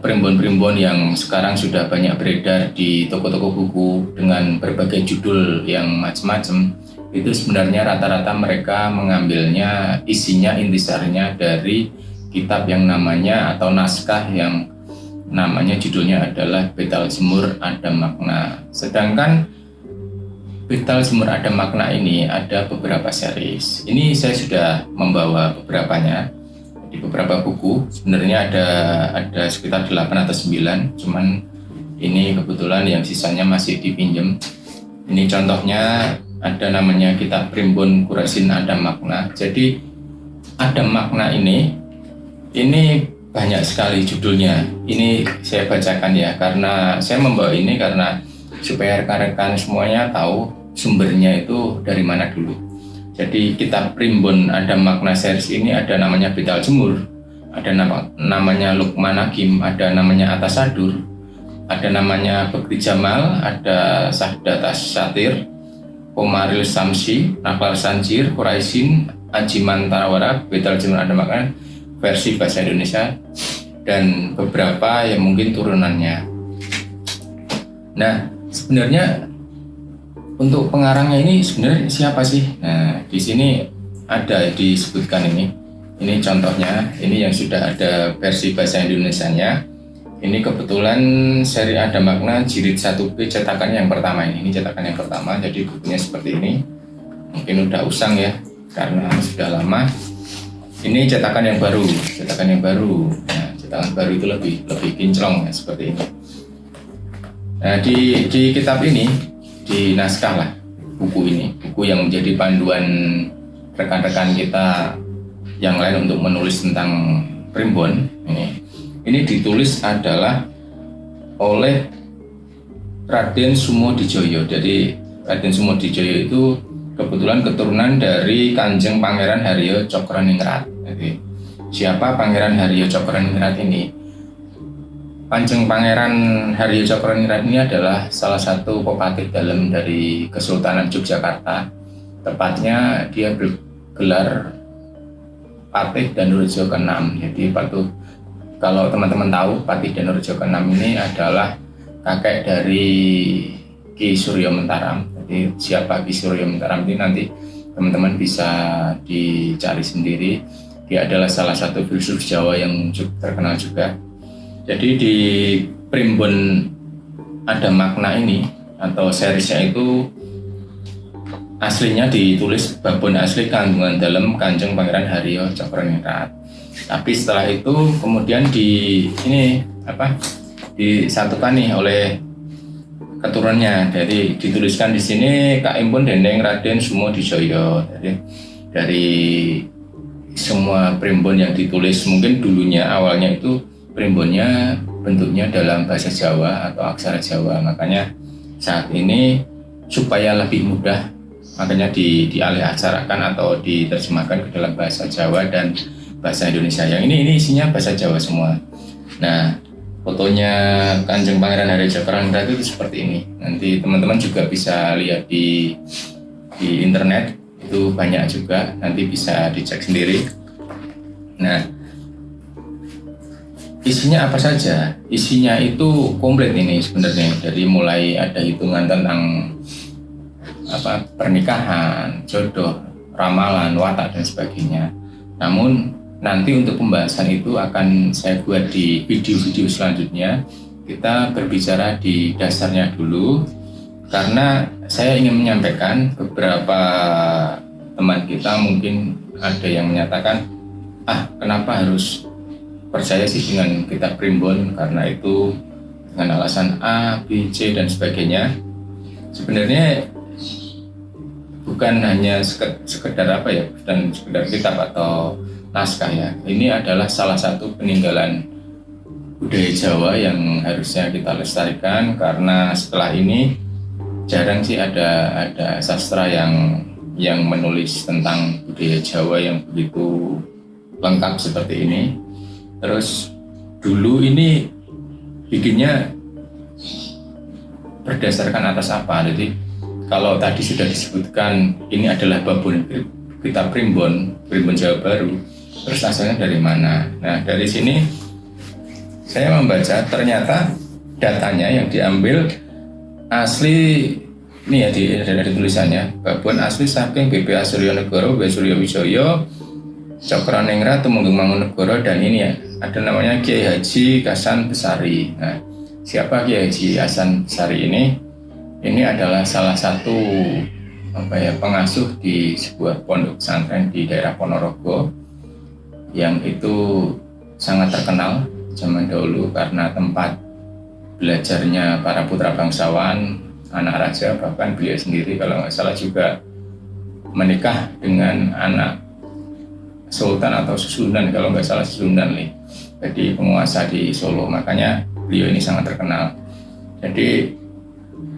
primbon-primbon yang sekarang sudah banyak beredar di toko-toko buku dengan berbagai judul yang macam-macam, itu sebenarnya rata-rata mereka mengambilnya isinya intisarinya dari kitab yang namanya atau naskah yang namanya judulnya adalah Betal Jemur Ada Makna. Sedangkan Betal Jemur Ada Makna ini ada beberapa series. Ini saya sudah membawa beberapanya di beberapa buku. Sebenarnya ada sekitar 8 atau 9, cuman ini kebetulan yang sisanya masih dipinjam. Ini contohnya ada namanya kitab Primbon Kurasin Ada Makna. Jadi Ada Makna ini banyak sekali judulnya. Ini saya bacakan ya, karena saya membawa ini karena supaya rekan-rekan semuanya tahu sumbernya itu dari mana dulu. Jadi kitab Primbon Ada Makna series ini ada namanya Betal Jemur, ada namanya Lukman Hakim, ada namanya Atasadur, ada namanya Bekri Jamal, ada Sahdatas Satir, Komaril Samsi, Naklar Sanjir, Quraisin, Ajiman Tarawara, Betal Jemur Ada Makna versi bahasa Indonesia, dan beberapa yang mungkin turunannya. Nah, sebenarnya untuk pengarangnya ini sebenarnya siapa sih? Nah, di sini ada disebutkan ini. Ini contohnya, ini yang sudah ada versi bahasa Indonesianya. Ini kebetulan seri Ada Makna jilid 1B cetakan yang pertama ini. Ini cetakan yang pertama, jadi bukunya seperti ini. Mungkin udah usang ya, karena sudah lama. Ini cetakan yang baru, Nah, cetakan baru itu lebih kinclong ya, seperti ini. Nah, di kitab ini, di naskah lah buku ini, buku yang menjadi panduan rekan-rekan kita yang lain untuk menulis tentang primbon ini ditulis adalah oleh Raden Sumodijoyo. Jadi Raden Sumodijoyo itu kebetulan keturunan dari Kanjeng Pangeran Haryo Cokroningrat. Jadi siapa Pangeran Haryo Cokroningrat ini? Kanjeng Pangeran Haryo Cokroningrat ini adalah salah satu pepatih dalam dari Kesultanan Yogyakarta. Tepatnya dia bergelar Patih Danurejo ke-6. Jadi kalau teman-teman tahu, Patih Danurejo ke-6 ini adalah kakek dari Ki Suryo Mentaram. Jadi siapa Ki Suryo Mentaram ini nanti teman-teman bisa dicari sendiri. Dia adalah salah satu filsuf Jawa yang terkenal juga. Jadi di Primbon Ada Makna ini atau seriesnya itu aslinya ditulis babon asli kandungan dalam Kanjeng Pangeran Haryo Cokroningrat. Tapi setelah itu kemudian disatukan nih oleh keturunannya. Jadi dituliskan di sini Kaimpun Dendeng Raden Sumodijoyo. Jadi dari semua primbon yang ditulis, mungkin dulunya awalnya itu primbonnya bentuknya dalam bahasa Jawa atau aksara Jawa. Makanya saat ini supaya lebih mudah, makanya dialih aksarakan atau diterjemahkan ke dalam bahasa Jawa dan bahasa Indonesia. Yang ini isinya bahasa Jawa semua. Nah, fotonya Kanjeng Pangeran Haryo Cokroningrat itu seperti ini. Nanti teman-teman juga bisa lihat di internet, itu banyak juga, nanti bisa dicek sendiri. Nah, isinya apa saja? Isinya itu komplit ini sebenarnya, dari mulai ada hitungan tentang pernikahan, jodoh, ramalan, watak dan sebagainya. Namun nanti untuk pembahasan itu akan saya buat di video-video selanjutnya. Kita berbicara di dasarnya dulu, karena saya ingin menyampaikan beberapa teman kita mungkin ada yang menyatakan, kenapa harus percaya sih dengan kitab primbon, karena itu dengan alasan A, B, C dan sebagainya. Sebenarnya bukan hanya sekedar dan sekedar kitab atau naskah ya. Ini adalah salah satu peninggalan budaya Jawa yang harusnya kita lestarikan, karena setelah ini jarang sih ada sastra yang menulis tentang budaya Jawa yang begitu lengkap seperti ini. Terus dulu ini bikinnya berdasarkan atas apa? Jadi kalau tadi sudah disebutkan ini adalah babon kitab primbon Jawa Baru, terus asalnya dari mana? Nah, dari sini saya membaca ternyata datanya yang diambil asli ini ya dari tulisannya, babon asli saking BPA Suryonegoro, B. Suryowijoyo, Cokroningrat, Tumenggung Mangunegoro, dan ini ya ada namanya Kiai Haji Hasan Besari. Nah, siapa Kiai Haji Hasan Besari ini? Ini adalah salah satu pengasuh di sebuah pondok pesantren di daerah Ponorogo yang itu sangat terkenal zaman dahulu karena tempat belajarnya para putra bangsawan, anak raja, bahkan beliau sendiri kalau nggak salah juga menikah dengan anak sultan atau susunan, kalau nggak salah susunan nih, jadi penguasa di Solo, makanya beliau ini sangat terkenal. Jadi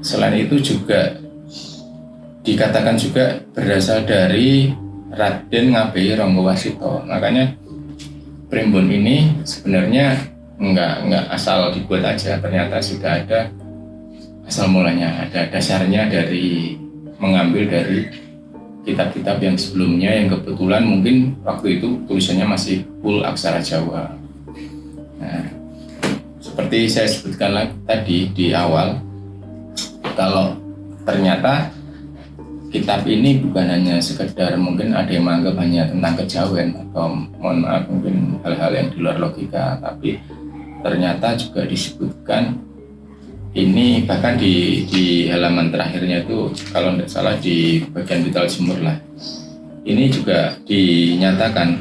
selain itu juga dikatakan juga berasal dari Raden Ngabei Ranggawasita. Makanya primbon ini sebenarnya nggak asal dibuat aja, ternyata sudah ada asal mulanya, ada dasarnya dari mengambil dari kitab-kitab yang sebelumnya yang kebetulan mungkin waktu itu tulisannya masih full aksara Jawa. Nah, seperti saya sebutkan tadi di awal, kalau ternyata kitab ini bukan hanya sekedar mungkin ada yang menganggap hanya tentang kejawen atau mohon maaf mungkin hal-hal yang di luar logika, tapi ternyata juga disebutkan ini bahkan di halaman terakhirnya itu kalau tidak salah di bagian vital jemur lah, ini juga dinyatakan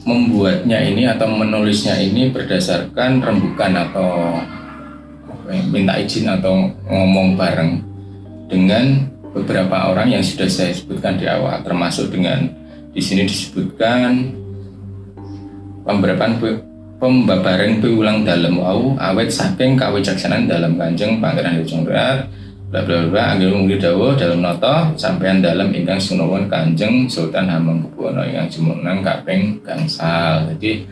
membuatnya ini atau menulisnya ini berdasarkan rembukan atau minta izin atau ngomong bareng dengan beberapa orang yang sudah saya sebutkan di awal, termasuk dengan di sini disebutkan pembabaran piwulang dalam wau awet saking kawicaksanan dalam Kanjeng Pangeran Yogyakarta bla bla bla anggere mungkin dawuh dalam nata sampeyan dalam ingkang sinuwun Kanjeng Sultan Hamengkubuwana ingkang jumeneng kaping gangsal. Jadi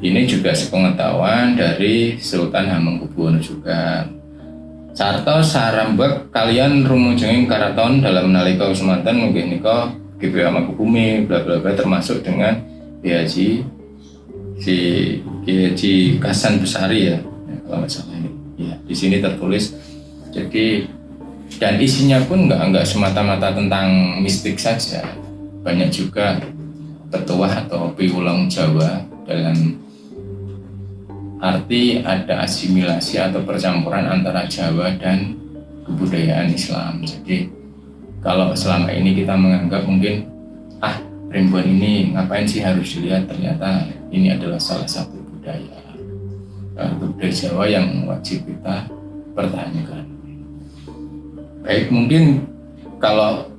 ini juga sepengetahuan dari Sultan Hamengkubuwana juga. Sarta sarambek kalian rumujenging karaton dalam nalika semanten nggih nika GBA Mangkubumi bla bla bla, termasuk dengan Haji Hasan Besari ya kalau nggak salah ini. Ya, di sini tertulis. Jadi dan isinya pun nggak semata-mata tentang mistik saja. Banyak juga petuah atau piwulang Jawa dalam arti ada asimilasi atau percampuran antara Jawa dan kebudayaan Islam. Jadi kalau selama ini kita menganggap mungkin primbon ini ngapain sih harus dilihat, ternyata ini adalah salah satu budaya Jawa yang wajib kita pertahankan. Baik, mungkin kalau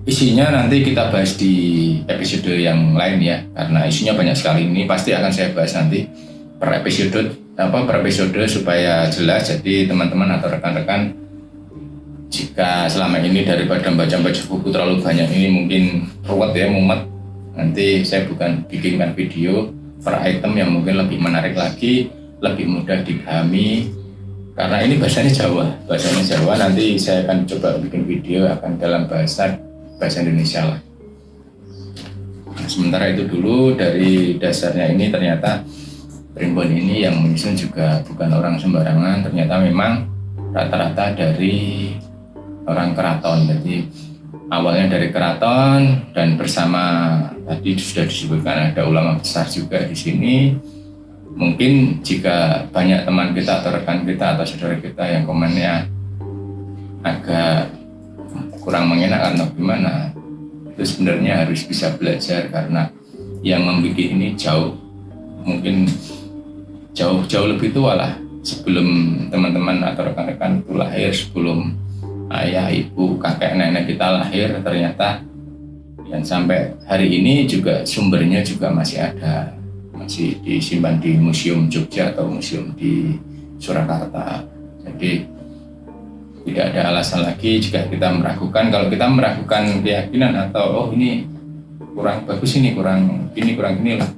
isinya nanti kita bahas di episode yang lain ya, karena isinya banyak sekali. Ini pasti akan saya bahas nanti per episode supaya jelas. Jadi teman-teman atau rekan-rekan, jika selama ini daripada baca buku terlalu banyak ini mungkin ruwet ya, mumet, nanti saya bikinkan video per item yang mungkin lebih menarik lagi, lebih mudah dipahami, karena ini bahasanya Jawa, nanti saya akan coba bikin video akan dalam bahasa Indonesia lah. Nah, sementara itu dulu dari dasarnya ini, ternyata primbon ini yang menyusun juga bukan orang sembarangan, ternyata memang rata-rata dari orang keraton. Jadi awalnya dari keraton dan bersama tadi sudah disebutkan ada ulama besar juga di sini. Mungkin jika banyak teman kita atau rekan kita atau saudara kita yang komennya agak kurang mengenakan atau gimana, itu sebenarnya harus bisa belajar, karena yang membuat ini mungkin jauh lebih tua lah, sebelum teman-teman atau rekan-rekan itu lahir, sebelum ayah, ibu, kakek, nenek kita lahir, ternyata dan sampai hari ini juga sumbernya juga masih ada, masih disimpan di Museum Jogja atau museum di Surakarta. Jadi tidak ada alasan lagi jika kita meragukan. Kalau kita meragukan keyakinan atau ini kurang bagus, ini kurang ini lah,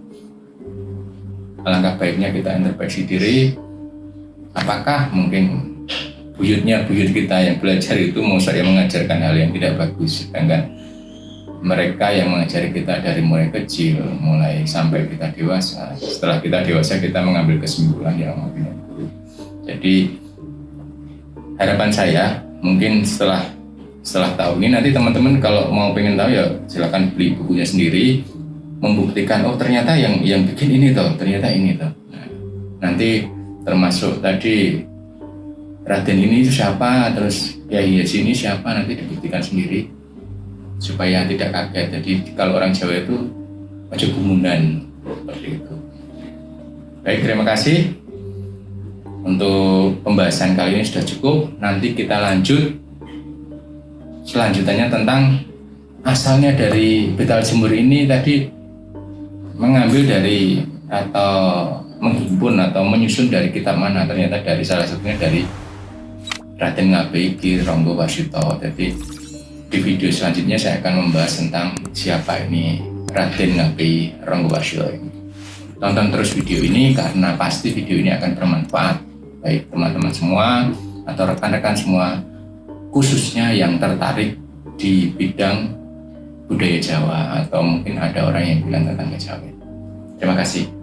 alangkah baiknya kita introspeksi diri. Apakah mungkin buyut kita yang belajar itu mau saya mengajarkan hal yang tidak bagus, sedangkan mereka yang mengajari kita dari mulai kecil, mulai sampai kita dewasa. Setelah kita dewasa, kita mengambil kesimpulan yang punya guru. Jadi harapan saya mungkin setelah tahu ini, nanti teman-teman kalau mau pengen tahu ya silakan beli bukunya sendiri, membuktikan oh ternyata yang bikin ini toh, ternyata ini toh. Nah, nanti termasuk tadi Raden ini siapa, terus Kyai Haji ini siapa, nanti dibuktikan sendiri supaya tidak kaget. Jadi kalau orang Jawa itu aja gumunan seperti itu. Baik, terima kasih untuk pembahasan kali ini sudah cukup. Nanti kita lanjut selanjutnya tentang asalnya dari Betal Jemur ini tadi mengambil dari atau menghimpun atau menyusun dari kitab mana. Ternyata dari salah satunya dari Raden Ngabei Ki Ronggo Warsito. Jadi di video selanjutnya saya akan membahas tentang siapa ini Raden Ngabei Ronggo Warsito ini. Tonton terus video ini karena pasti video ini akan bermanfaat baik teman-teman semua atau rekan-rekan semua, khususnya yang tertarik di bidang budaya Jawa atau mungkin ada orang yang bilang tentang kejawen. Terima kasih.